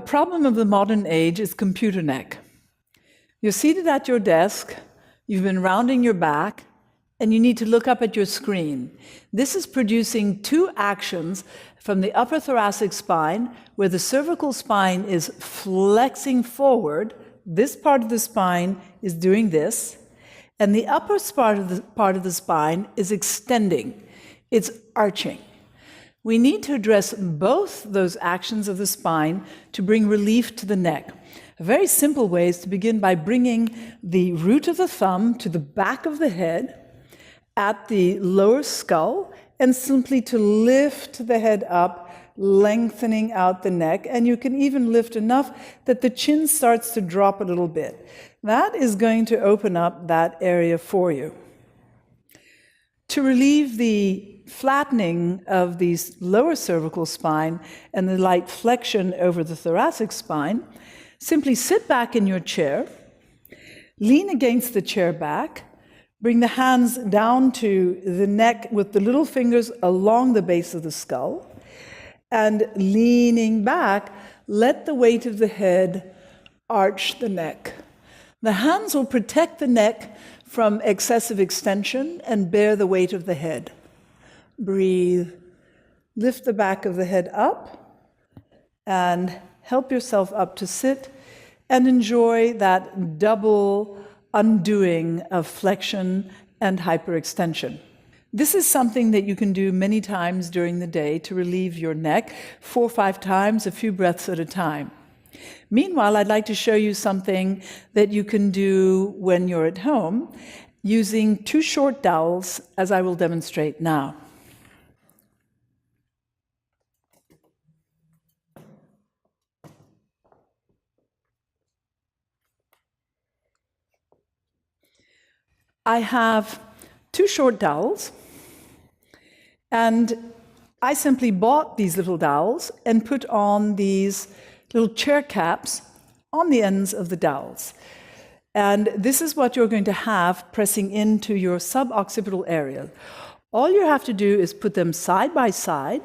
problem of the modern age is computer neck. You're seated at your desk, you've been rounding your back, and you need to look up at your screen. This is producing two actions from the upper thoracic spine, where the cervical spine is flexing forward. This part of the spine is doing this, and the upper part of the spine is extending. It's arching. We need to address both those actions of the spine to bring relief to the neck. A very simple way is to begin by bringing the root of the thumb to the back of the head at the lower skull, and simply to lift the head up, lengthening out the neck. And you can even lift enough that the chin starts to drop a little bit. That is going to open up that area for you. To relieve the flattening of the lower cervical spine and the light flexion over the thoracic spine, simply sit back in your chair, lean against the chair back, bring the hands down to the neck with the little fingers along the base of the skull, and leaning back, let the weight of the head arch the neck. The hands will protect the neck from excessive extension and bear the weight of the head. Breathe. Lift the back of the head up and help yourself up to sit and enjoy that double undoing of flexion and hyperextension. This is something that you can do many times during the day to relieve your neck, 4 or 5 times, a few breaths at a time. Meanwhile, I'd like to show you something that you can do when you're at home using 2 short dowels, as I will demonstrate now. I have 2 short dowels, and I simply bought these little dowels and put on these little chair caps on the ends of the dowels. And this is what you're going to have pressing into your suboccipital area. All you have to do is put them side by side,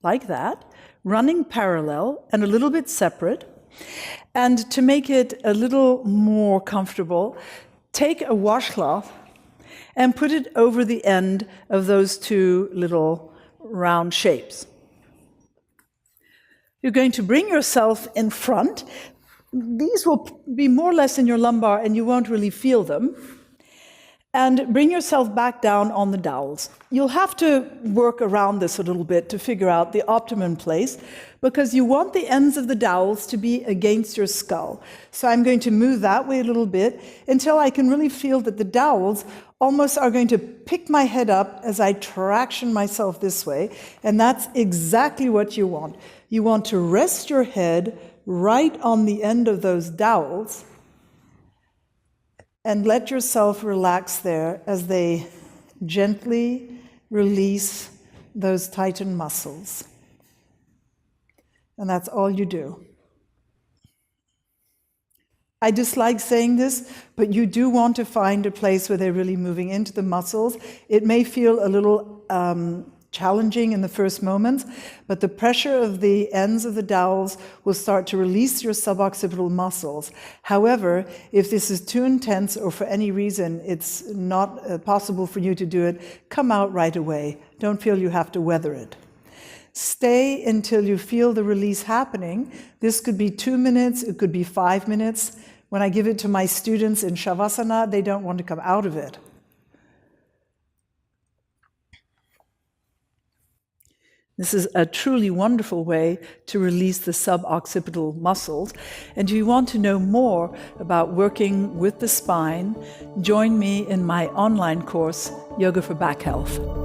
like that, running parallel and a little bit separate. And to make it a little more comfortable, take a washcloth and put it over the end of those 2 little round shapes. You're going to bring yourself in front. These will be more or less in your lumbar and you won't really feel them. And bring yourself back down on the dowels. You'll have to work around this a little bit to figure out the optimum place, because you want the ends of the dowels to be against your skull. So I'm going to move that way a little bit until I can really feel that the dowels almost are going to pick my head up as I traction myself this way, and that's exactly what you want. You want to rest your head right on the end of those dowels and let yourself relax there as they gently release those tightened muscles. And that's all you do. I dislike saying this, but you do want to find a place where they're really moving into the muscles. It may feel a little challenging in the first moments, but the pressure of the ends of the dowels will start to release your suboccipital muscles. However, if this is too intense or for any reason it's not possible for you to do it, come out right away. Don't feel you have to weather it. Stay until you feel the release happening. This could be 2 minutes, it could be 5 minutes. When I give it to my students in Shavasana, they don't want to come out of it. This is a truly wonderful way to release the suboccipital muscles. And if you want to know more about working with the spine, join me in my online course, Yoga for Back Health.